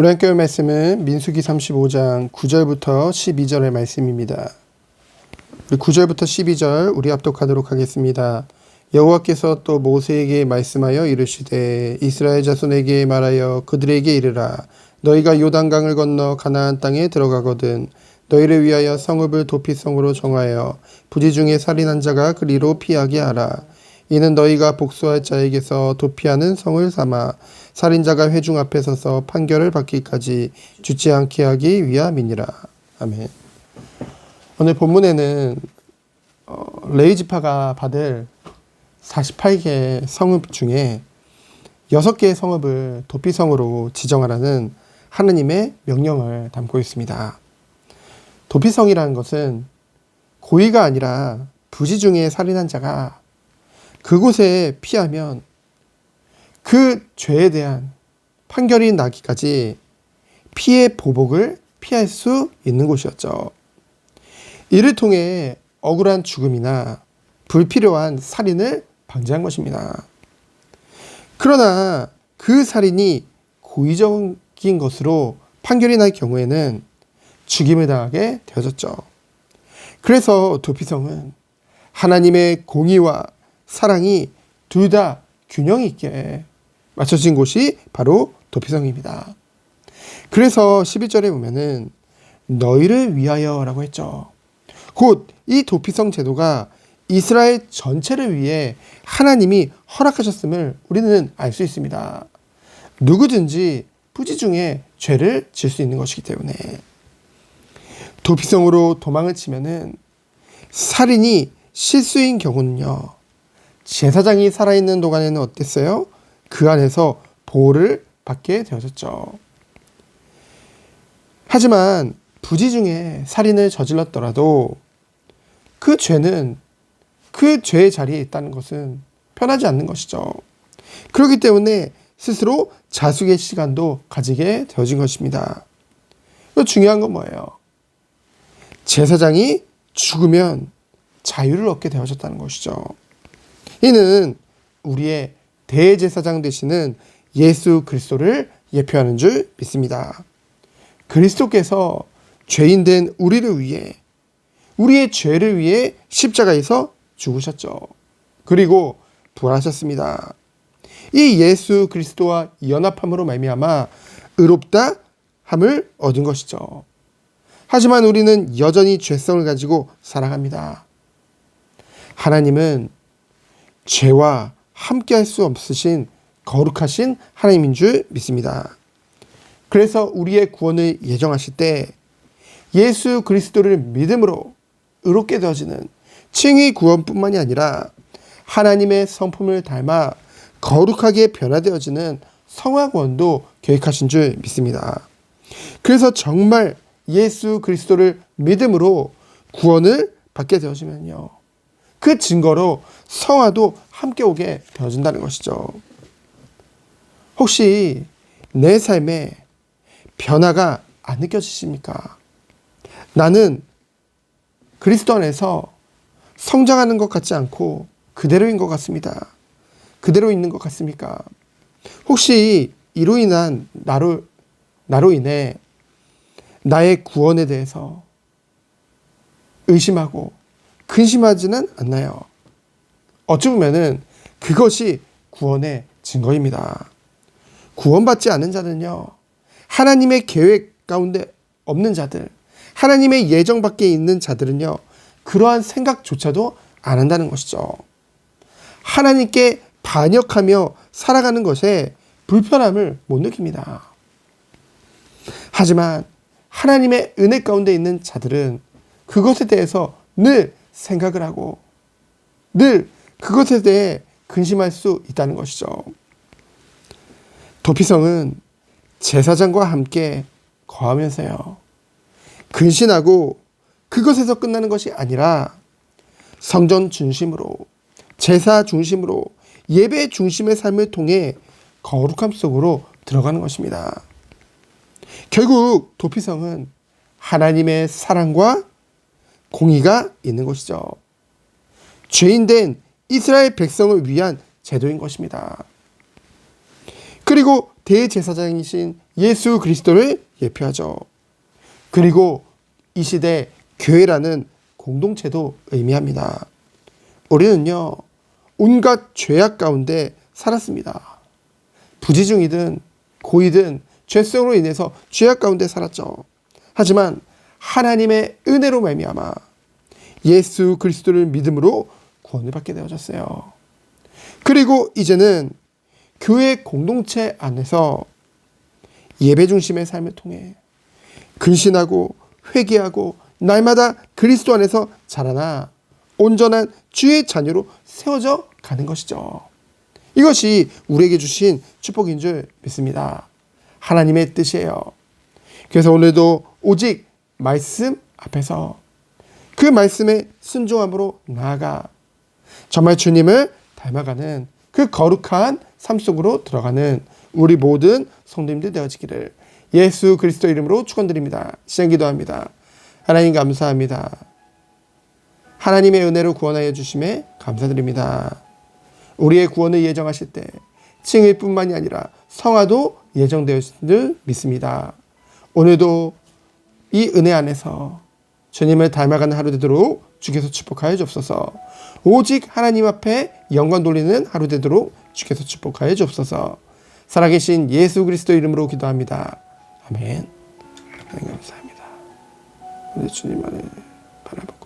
우리 함께 할 말씀은 민수기 35장 9절부터 12절의 말씀입니다. 우리 9절부터 12절 우리 합독하도록 하겠습니다. 여호와께서 또 모세에게 말씀하여 이르시되 이스라엘 자손에게 말하여 그들에게 이르라. 너희가 요단강을 건너 가나안 땅에 들어가거든 너희를 위하여 성읍을 도피성으로 정하여 부지 중에 살인한 자가 그리로 피하게 하라. 이는 너희가 복수할 자에게서 도피하는 성을 삼아 살인자가 회중 앞에 서서 판결을 받기까지 죽지 않게 하기 위함이니라. 아멘. 오늘 본문에는 레위 지파가 받을 48개의 성읍 중에 6개의 성읍을 도피성으로 지정하라는 하느님의 명령을 담고 있습니다. 도피성이라는 것은 고의가 아니라 부지 중에 살인한 자가 그곳에 피하면 그 죄에 대한 판결이 나기까지 피해 보복을 피할 수 있는 곳이었죠. 이를 통해 억울한 죽음이나 불필요한 살인을 방지한 것입니다. 그러나 그 살인이 고의적인 것으로 판결이 날 경우에는 죽임을 당하게 되어졌죠. 그래서 도피성은 하나님의 공의와 사랑이 둘 다 균형 있게 맞춰진 곳이 바로 도피성입니다. 그래서 11절에 보면은 너희를 위하여 라고 했죠. 곧 이 도피성 제도가 이스라엘 전체를 위해 하나님이 허락하셨음을 우리는 알 수 있습니다. 누구든지 부지 중에 죄를 지을 수 있는 것이기 때문에 도피성으로 도망을 치면은 살인이 실수인 경우는요, 제사장이 살아있는 동안에는 어땠어요? 그 안에서 보호를 받게 되어졌죠. 하지만 부지 중에 살인을 저질렀더라도 그 죄는 그 죄의 자리에 있다는 것은 편하지 않는 것이죠. 그렇기 때문에 스스로 자숙의 시간도 가지게 되어진 것입니다. 중요한 건 뭐예요? 제사장이 죽으면 자유를 얻게 되어졌다는 것이죠. 이는 우리의 대제사장 되시는 예수 그리스도를 예표하는 줄 믿습니다. 그리스도께서 죄인된 우리를 위해, 우리의 죄를 위해 십자가에서 죽으셨죠. 그리고 부활하셨습니다. 이 예수 그리스도와 연합함으로 말미암아 의롭다 함을 얻은 것이죠. 하지만 우리는 여전히 죄성을 가지고 살아갑니다. 하나님은 죄와 함께할 수 없으신 거룩하신 하나님인 줄 믿습니다. 그래서 우리의 구원을 예정하실 때 예수 그리스도를 믿음으로 의롭게 되어지는 칭의 구원뿐만이 아니라 하나님의 성품을 닮아 거룩하게 변화되어지는 성화 구원도 계획하신 줄 믿습니다. 그래서 정말 예수 그리스도를 믿음으로 구원을 받게 되어지면요, 그 증거로 성화도 함께 오게 되어진다는 것이죠. 혹시 내 삶에 변화가 안 느껴지십니까? 나는 그리스도 안에서 성장하는 것 같지 않고 그대로인 것 같습니다. 그대로 있는 것 같습니까? 혹시 이로 인한 나로 인해 나의 구원에 대해서 의심하고 근심하지는 않나요? 어찌 보면은 그것이 구원의 증거입니다. 구원받지 않은 자는요, 하나님의 계획 가운데 없는 자들, 하나님의 예정 밖에 있는 자들은요, 그러한 생각조차도 안 한다는 것이죠. 하나님께 반역하며 살아가는 것에 불편함을 못 느낍니다. 하지만 하나님의 은혜 가운데 있는 자들은 그것에 대해서 늘 생각을 하고 늘 그것에 대해 근심할 수 있다는 것이죠. 도피성은 제사장과 함께 거하면서요, 근신하고 그것에서 끝나는 것이 아니라 성전 중심으로, 제사 중심으로, 예배 중심의 삶을 통해 거룩함 속으로 들어가는 것입니다. 결국 도피성은 하나님의 사랑과 공의가 있는 것이죠. 죄인된 이스라엘 백성을 위한 제도인 것입니다. 그리고 대제사장이신 예수 그리스도를 예표하죠. 그리고 이 시대 교회라는 공동체도 의미합니다. 우리는요, 온갖 죄악 가운데 살았습니다. 부지중이든 고이든 죄성으로 인해서 죄악 가운데 살았죠. 하지만 하나님의 은혜로 말미암아 예수 그리스도를 믿음으로 구원을 받게 되어졌어요. 그리고 이제는 교회 공동체 안에서 예배 중심의 삶을 통해 근신하고 회개하고 날마다 그리스도 안에서 자라나 온전한 주의 자녀로 세워져 가는 것이죠. 이것이 우리에게 주신 축복인 줄 믿습니다. 하나님의 뜻이에요. 그래서 오늘도 오직 말씀 앞에서 그 말씀에 순종함으로 나아가 정말 주님을 닮아가는 그 거룩한 삶 속으로 들어가는 우리 모든 성도님들 되어지기를 예수 그리스도 이름으로 축원드립니다. 시간 기도합니다. 하나님 감사합니다. 하나님의 은혜로 구원하여 주심에 감사드립니다. 우리의 구원을 예정하실 때 칭의뿐만이 아니라 성화도 예정되었을 줄 믿습니다. 오늘도 이 은혜 안에서 주님을 닮아가는 하루 되도록 주께서 축복하여 주옵소서. 오직 하나님 앞에 영광 돌리는 하루 되도록 주께서 축복하여 주옵소서. 살아계신 예수 그리스도 이름으로 기도합니다. 아멘. 하나님 감사합니다. 우리 주님만을 바라보고